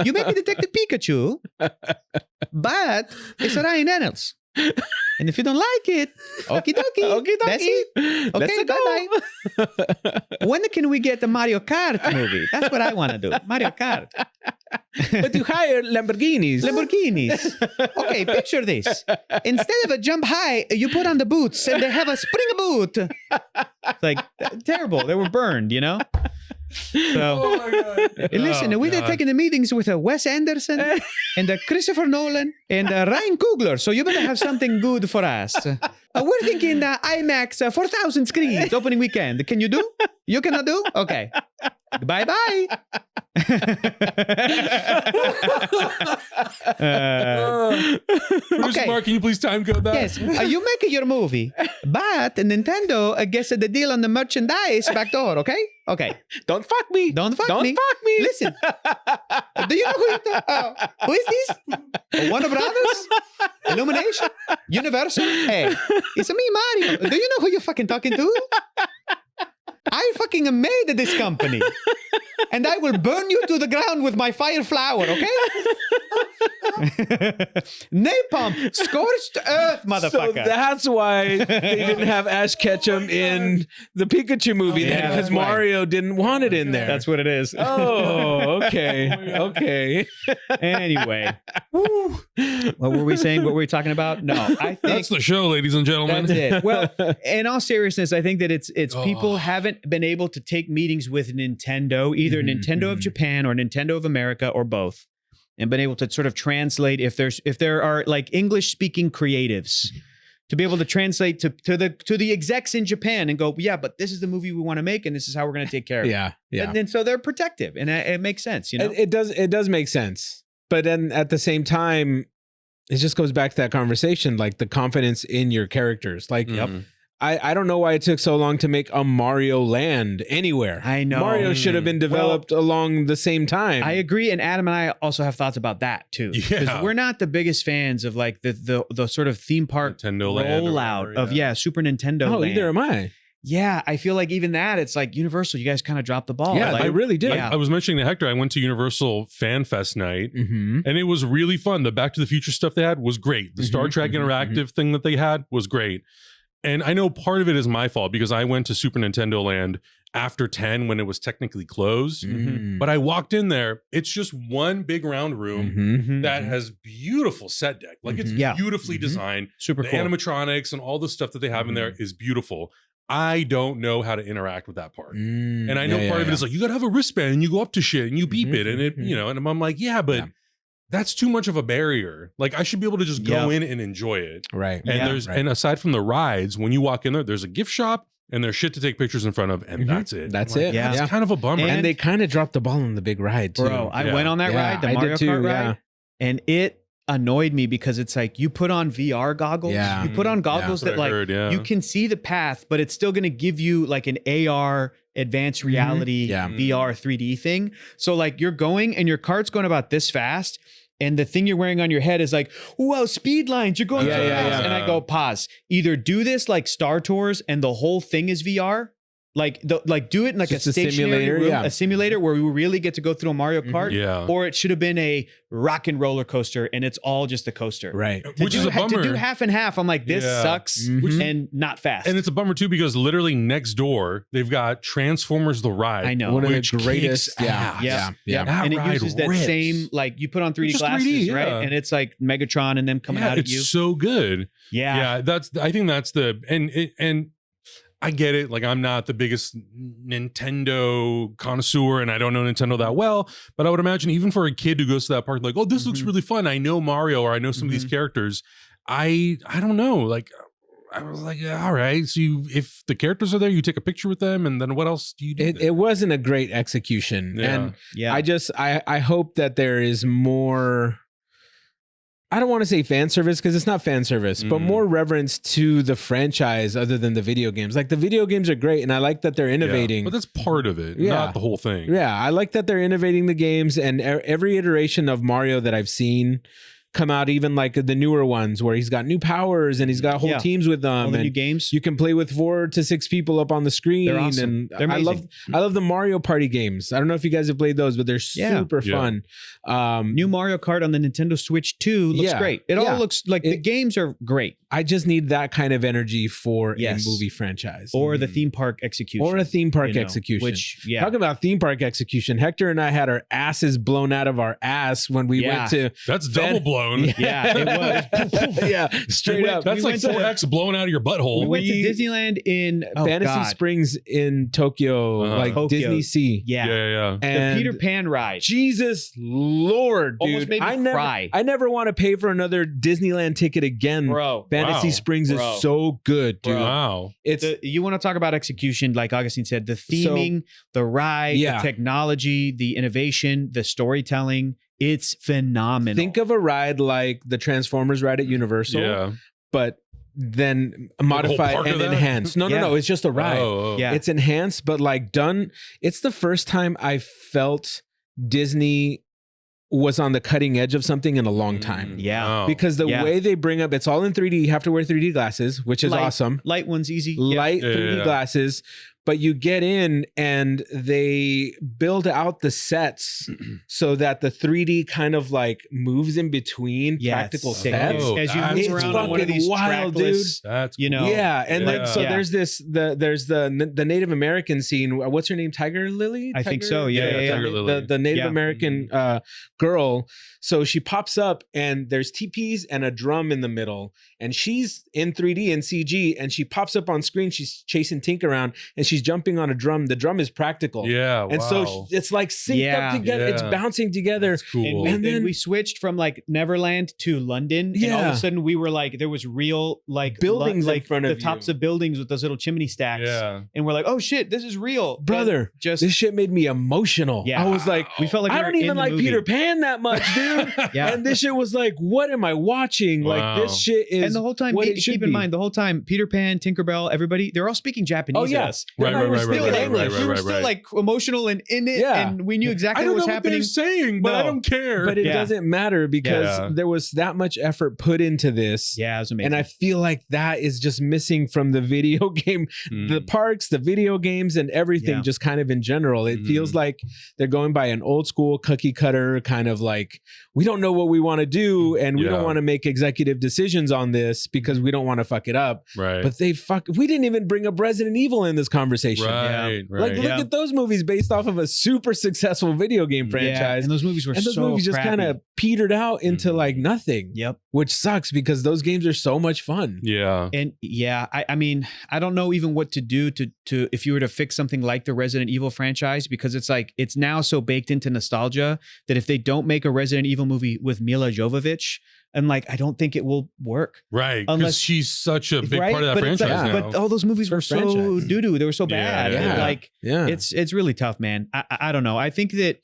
You make me Detective Pikachu, but it's Ryan Reynolds. And if you don't like it, okie dokie. That's it. Okay, bye-bye. When can we get the Mario Kart movie? That's what I want to do. Mario Kart. But you hire Lamborghinis. Okay, picture this. Instead of a jump high, you put on the boots and they have a spring boot. It's like terrible. They were burned, you know? So, oh my God. Listen, we're taking the meetings with Wes Anderson and Christopher Nolan and Ryan Coogler. So you better have something good for us. We're thinking IMAX 4,000 screens opening weekend. Can you do? You cannot do? Okay. Bye-bye. Producer Mark, can you please time code that? Yes, you make your movie, but Nintendo gets the deal on the merchandise back door, okay? Okay. Don't fuck me. Don't fuck me. Listen, do you know who is this? Warner Brothers? Illumination? Universal? Hey, it's me, Mario. Do you know who you're fucking talking to? I fucking made this company. And I will burn you to the ground with my fire flower, okay? Napalm, scorched earth, motherfucker. So that's why they didn't have Ash Ketchum in the Pikachu movie then, because Mario didn't want it in there. That's what it is. Oh, okay. Okay. Anyway, what were we saying? What were we talking about? No, I think that's the show, ladies and gentlemen. that's it. Well, in all seriousness, I think that it's people haven't been able to take meetings with Nintendo, either Nintendo of Japan or Nintendo of America or both, and been able to sort of translate if there are like English speaking creatives to be able to translate to the execs in Japan and go, yeah, but this is the movie we want to make and this is how we're going to take care of it. Yeah. And then so they're protective, and it makes sense, you know. It does make sense, but then at the same time, it just goes back to that conversation, like the confidence in your characters. Like, I don't know why it took so long to make a Mario Land anywhere. I know. Mario should have been developed along the same time. I agree, and Adam and I also have thoughts about that too. Because we're not the biggest fans of like the sort of theme park Nintendo rollout of Super Nintendo Land. Either am I. Yeah, I feel like even that, it's like Universal, you guys kind of dropped the ball. Yeah, like, I really did. I was mentioning to Hector, I went to Universal Fan Fest night, and it was really fun. The Back to the Future stuff they had was great. The Star Trek interactive thing that they had was great. And I know part of it is my fault because I went to Super Nintendo Land after 10 when it was technically closed. But I walked in there. It's just one big round room that has beautiful set deck. Like it's beautifully designed. Super the cool. animatronics and all the stuff that they have in there is beautiful. I don't know how to interact with that part. And I know part of it is like, you got to have a wristband and you go up to shit and you beep it. And it, you know, and I'm like, but that's too much of a barrier. Like I should be able to just go in and enjoy it. Right. And and aside from the rides, when you walk in there, there's a gift shop and there's shit to take pictures in front of, and that's it. That's like, it. Yeah. It's kind of a bummer. And they kind of dropped the ball on the big ride too. Bro, I went on that ride, the I Mario did too, Kart ride, and it annoyed me because it's like you put on VR goggles. Yeah. You put on goggles that like you can see the path, but it's still going to give you like an AR advanced reality VR 3D thing. So like you're going and your cart's going about this fast, and the thing you're wearing on your head is like, whoa, speed lines, you're going so fast. And I go, pause. Either do this like Star Tours and the whole thing is VR. Like do it in like just a stationary room, a simulator where we really get to go through a Mario Kart. Or it should have been a rock and roller coaster and it's all just a coaster. Right. Which is a bummer. To do half and half, I'm like, this sucks and not fast. And it's a bummer too because literally next door they've got Transformers the Ride. I know. One of the greatest. Yeah. And it uses that same, like you put on 3D glasses, 3D, right? And it's like Megatron and them coming out at you. It's so good. Yeah. I think that's the and I get it. Like I'm not the biggest Nintendo connoisseur and I don't know Nintendo that well, but I would imagine even for a kid who goes to that park, like, oh, this looks really fun. I know Mario or I know some of these characters. I don't know. Like I was like, all right. So if the characters are there, you take a picture with them, and then what else do you do? It wasn't a great execution. And I hope that there is more. I don't want to say fan service because it's not fan service, but more reverence to the franchise other than the video games. Like the video games are great and I like that they're innovating. But that's part of it, not the whole thing. Yeah, I like that they're innovating the games, and every iteration of Mario that I've seen come out, even like the newer ones where he's got new powers and he's got whole teams with them. All the and new games. You can play with 4 to 6 people up on the screen. They're awesome. And They're amazing. I love the Mario Party games. I don't know if you guys have played those, but they're super fun. New Mario Kart on the Nintendo Switch 2 looks great. It all looks like the games are great. I just need that kind of energy for a movie franchise. Or the theme park execution. Or a theme park execution. Which, talking about theme park execution, Hector and I had our asses blown out of our ass when we went to... That's double blown. Yeah, it was. Straight up. That's like 4X blown out of your butthole. We went to Disneyland in Fantasy Springs in Tokyo, like Tokyo. Disney Sea. Yeah. And the Peter Pan ride. Jesus Lord, dude. Almost made me cry. I never want to pay for another Disneyland ticket again. Bro. Fantasy Springs is so good, dude. Wow. You want to talk about execution, like Augustine said, the theming, the ride, the technology, the innovation, the storytelling. It's phenomenal. Think of a ride like the Transformers ride at Universal, but then modified and enhanced. No, it's just a ride. Yeah. It's enhanced, but like done. It's the first time I felt Disney was on the cutting edge of something in a long time. Because the way they bring up, it's all in 3D. You have to wear 3D glasses, which is awesome. Light one's easy. Light 3D glasses. but you get in and they build out the sets so that the 3D kind of like moves in between practical sets. As you move around on one of these wild, dude. That's cool. You know, and like so there's the Native American scene. What's her name? Tiger Lily? I think so. Tiger Lily. The Native American girl. So she pops up and there's TPs and a drum in the middle, and she's in 3D and CG, and she pops up on screen. She's chasing Tink around and she's jumping on a drum. The drum is practical. Yeah. And so it's like synced up together. It's bouncing together. That's cool. And then we switched from like Neverland to London. And all of a sudden we were like, there was real like buildings like in front of the tops of buildings with those little chimney stacks. Yeah. And we're like, oh shit, this is real. Brother, just this shit made me emotional. Yeah. I was like, we felt like I don't even like Peter Pan that much, dude. And this shit was like, what am I watching? Like this shit is. And the whole time, keep in mind, the whole time, Peter Pan, Tinkerbell, everybody, they're all speaking Japanese. Oh yeah, we were still like emotional and in it, and we knew exactly what was happening. They're saying, but I don't care. But it doesn't matter because there was that much effort put into this. Yeah, it was amazing. And I feel like that is just missing from the video game, the parks, the video games, and everything. Just kind of in general, it feels like they're going by an old school cookie cutter kind of like, we don't know what we want to do, and we don't want to make executive decisions on this because we don't want to fuck it up. Right. But we didn't even bring up Resident Evil in this conversation. Right. Like, look at those movies based off of a super successful video game franchise. And those movies were just kind of petered out into like nothing. Yep. Which sucks because those games are so much fun. Yeah. And I mean, I don't know even what to do to if you were to fix something like the Resident Evil franchise, because it's like, it's now so baked into nostalgia that if they don't make a Resident Evil movie with Mila Jovovich, and like, I don't think it will work. Right. Unless she's such a big part of that franchise now. But all those movies were so doo-doo. They were so bad. It's really tough, man. I don't know. I think that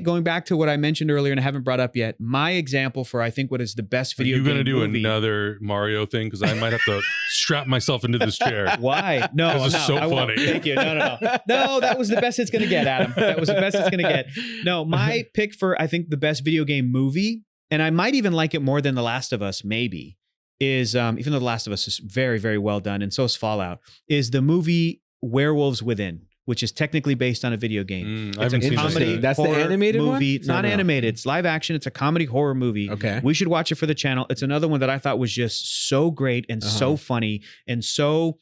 going back to what I mentioned earlier and I haven't brought up yet, my example for I think what is the best video game movie. Are you going to do another Mario thing? Because I might have to strap myself into this chair. Why? No, this is so funny. Thank you. No. No, that was the best it's going to get, Adam. That was the best it's going to get. No, my pick for I think the best video game movie, and I might even like it more than The Last of Us, maybe, is, even though The Last of Us is very, very well done, and so is Fallout, is the movie Werewolves Within, which is technically based on a video game. It's a comedy. That's the animated movie. one? It's not animated. It's live action. It's a comedy horror movie. Okay. We should watch it for the channel. It's another one that I thought was just so great and so funny and so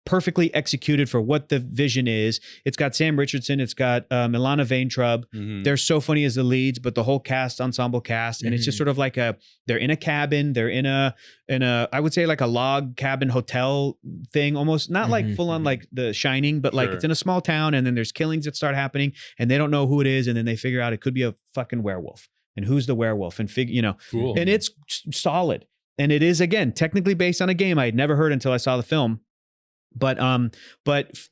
perfectly executed for what the vision is. It's got Sam Richardson. It's got Milana Vaintrub. They're so funny as the leads, but the whole ensemble cast, and it's just sort of like they're in a cabin. They're in a I would say like a log cabin hotel thing, almost not like full on like The Shining, but like it's in a small town, and then there's killings that start happening, and they don't know who it is, and then they figure out it could be a fucking werewolf, and who's the werewolf, and cool. And it's solid, and it is again technically based on a game I had never heard until I saw the film. But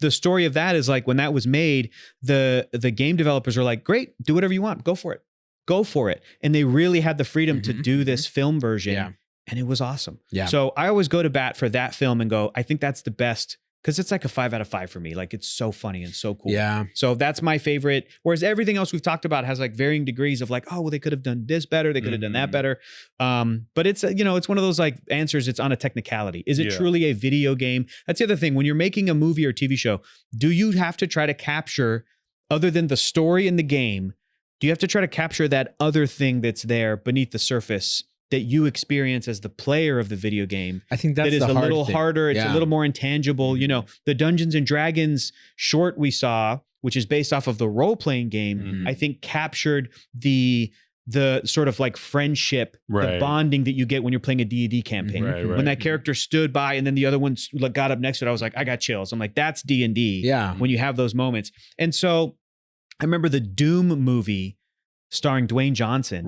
the story of that is like when that was made, the game developers are like, great, do whatever you want, go for it, and they really had the freedom to do this film version, and it was awesome. So I always go to bat for that film and go, I think that's the best. Because it's like a 5 out of 5 for me. Like, it's so funny and so cool. Yeah. So that's my favorite. Whereas everything else we've talked about has like varying degrees of like, oh, well, they could have done this better. They could have done that better. But it's, it's one of those like answers. It's on a technicality. Is it truly a video game? That's the other thing. When you're making a movie or TV show, do you have to try to capture, other than the story in the game, do you have to try to capture that other thing that's there beneath the surface that you experience as the player of the video game? I think that is a little harder. It's a little more intangible. The Dungeons and Dragons short we saw, which is based off of the role-playing game, I think captured the sort of like friendship, the bonding that you get when you're playing a D&D campaign. When that character stood by and then the other one got up next to it, I was like, I got chills. I'm like, that's D&D. Yeah. When you have those moments. And so I remember the Doom movie starring Dwayne Johnson,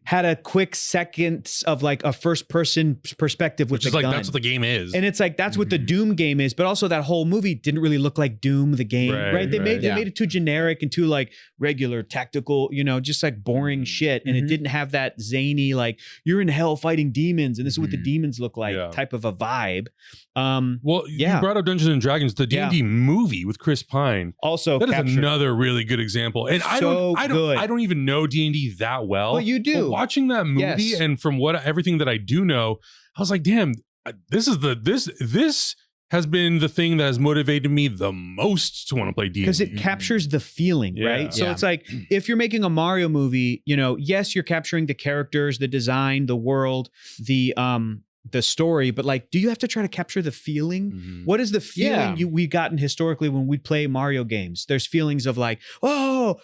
had a quick second of like a first person perspective with the gun. That's what the game is. And it's like, that's what the Doom game is. But also that whole movie didn't really look like Doom, the game, right? They made it too generic and too like regular tactical, just like boring shit. And it didn't have that zany, like you're in hell fighting demons and this is what the demons look like type of a vibe. You brought up Dungeons and Dragons, the D&D movie with Chris Pine. Also, that is another really good example. And I don't even know D&D that well. Well, you do. But watching that movie and from everything that I do know, I was like, damn, this has been the thing that has motivated me the most to want to play D&D. Because it captures the feeling, right? So it's like, if you're making a Mario movie, yes, you're capturing the characters, the design, the world, the story, but like, do you have to try to capture the feeling? Mm-hmm. What is the feeling we've gotten historically when we play Mario games? There's feelings of like, oh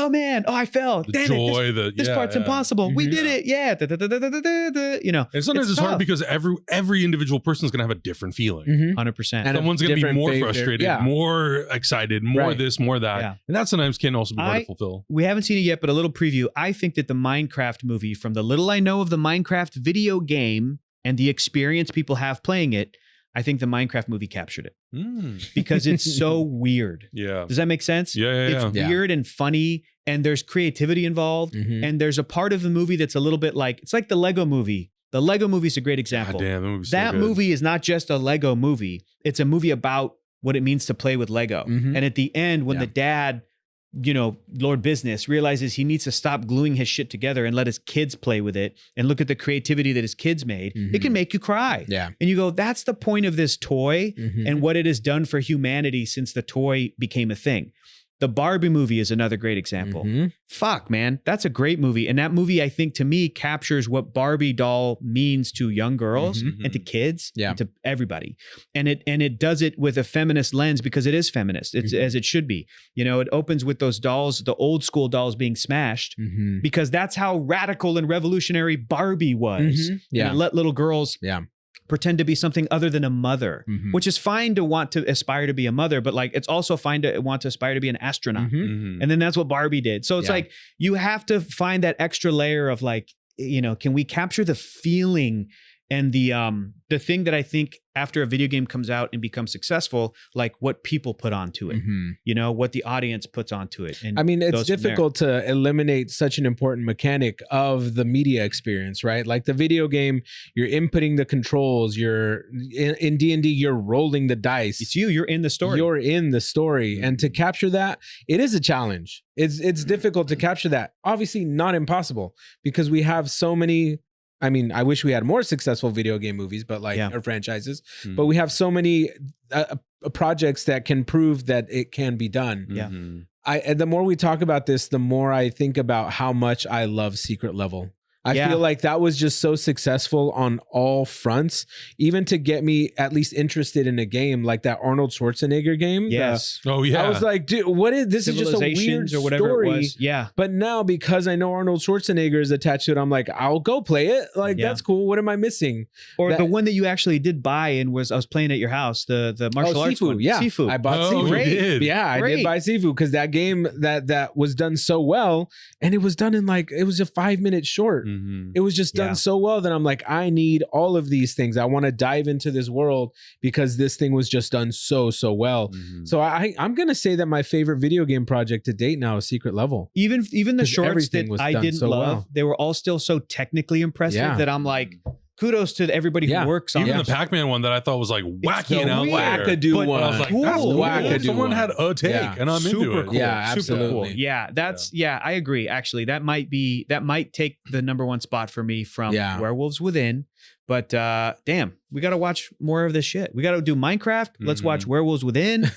man, I fell. Damn joy, it, this part's impossible. Mm-hmm. We did it. Yeah. And sometimes it's hard because every individual person is going to have a different feeling. 100%. And someone's going to be more frustrated, more excited, more this, more that. Yeah. And that sometimes can also be hard to fulfill. We haven't seen it yet, but a little preview. I think that the Minecraft movie, from the little I know of the Minecraft video game, and the experience people have playing it, I think the Minecraft movie captured it because it's so weird. Yeah. Does that make sense? Yeah. It's weird and funny, and there's creativity involved. Mm-hmm. And there's a part of the movie that's a little bit like, it's like the Lego movie. The Lego movie is a great example. God damn, that movie is not just a Lego movie. It's a movie about what it means to play with Lego. Mm-hmm. And at the end, when the dad, Lord Business, realizes he needs to stop gluing his shit together and let his kids play with it and look at the creativity that his kids made, it can make you cry. Yeah. And you go, that's the point of this toy and what it has done for humanity since the toy became a thing. The Barbie movie is another great example. Fuck, man. That's a great movie. And that movie, I think, to me, captures what Barbie doll means to young girls and to kids and to everybody. And it does it with a feminist lens because it is feminist. It's as it should be. It opens with those dolls, the old school dolls being smashed because that's how radical and revolutionary Barbie was. And let little girls pretend to be something other than a mother, which is fine to want to aspire to be a mother, but like, it's also fine to want to aspire to be an astronaut. And then that's what Barbie did. So it's like, you have to find that extra layer of like, can we capture the feeling and the thing that I think after a video game comes out and becomes successful, like what people put onto it, what the audience puts onto it. And I mean, it's difficult to eliminate such an important mechanic of the media experience, right? Like the video game, you're inputting the controls, you're in D&D, you're rolling the dice. It's you're in the story. You're in the story. And to capture that, it is a challenge. It's difficult to capture that. Obviously not impossible because we have so many. I mean, I wish we had more successful video game movies, but or franchises, but we have so many projects that can prove that it can be done. Yeah. And the more we talk about this, the more I think about how much I love Secret Level. I feel like that was just so successful on all fronts, even to get me at least interested in a game like that Arnold Schwarzenegger game. Yes. I was like, dude, what is this? Is just a weird or whatever story. It was. Yeah. But now because I know Arnold Schwarzenegger is attached to it, I'm like, I'll go play it. Like, that's cool. What am I missing? Or the one that you actually did buy and I was playing at your house, the martial arts Sifu. one. Yeah. Sifu. I bought Sifu. Great. Yeah, I did buy Sifu because that game that was done so well, and it was done in it was a 5-minute short. It was just done so well that I'm like, I need all of these things. I want to dive into this world because this thing was just done so well. So I'm gonna say that my favorite video game project to date now is Secret Level. Even the shorts that I didn't love, they were all still so technically impressive that I'm like, kudos to everybody who works on even the Pac-Man one that I thought was like wacky and out there. Wackadoo one. I was like, that's cool. Someone had a take and I'm into it. Cool. Yeah, absolutely. Super cool. Yeah, that's I agree. Actually, that might take the number one spot for me from Werewolves Within. But damn, we got to watch more of this shit. We got to do Minecraft. Let's watch Werewolves Within.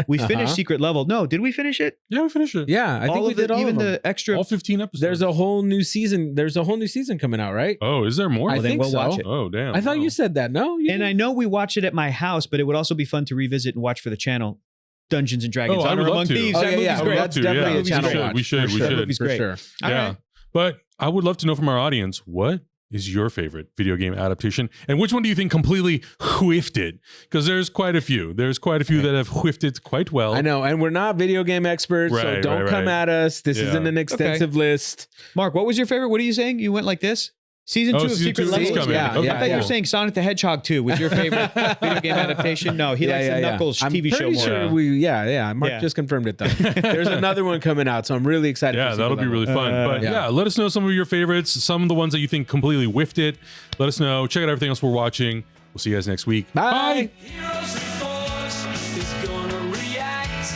We finished Secret Level. No, did we finish it? Yeah, we finished it. Yeah, I think we did all even of them. The extra. All 15 episodes. There's a whole new season. There's a whole new season coming out, right? Oh, is there more? I think we'll watch it. Oh, damn. I thought you said that. No, and I know we watch it at my house, but it would also be fun to revisit and watch for the channel. Dungeons and Dragons. Honor Among Thieves. That movie's great. That's definitely a channel watch. We should. For sure. Yeah. But I would love to know from our audience, what is your favorite video game adaptation? And which one do you think completely whiffed it? Because there's quite a few. There's quite a few that have whiffed it quite well. I know. And we're not video game experts, so don't come at us. This isn't an extensive list. Mark, what was your favorite? What are you saying? You went like this? Season 2 of Secret Level. Yeah, I thought you were saying Sonic the Hedgehog 2 was your favorite video game adaptation. No, he likes the Knuckles TV show more. I'm pretty sure Mark just confirmed it though. There's another one coming out, so I'm really excited. Yeah, that'll be really fun. But let us know some of your favorites, some of the ones that you think completely whiffed it. Let us know. Check out everything else we're watching. We'll see you guys next week. Bye. Heroes Reforged is gonna react.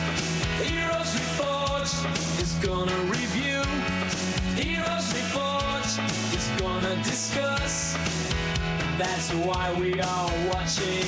Heroes Reforged is gonna review. Heroes Reforged is gonna discuss. That's why we are watching.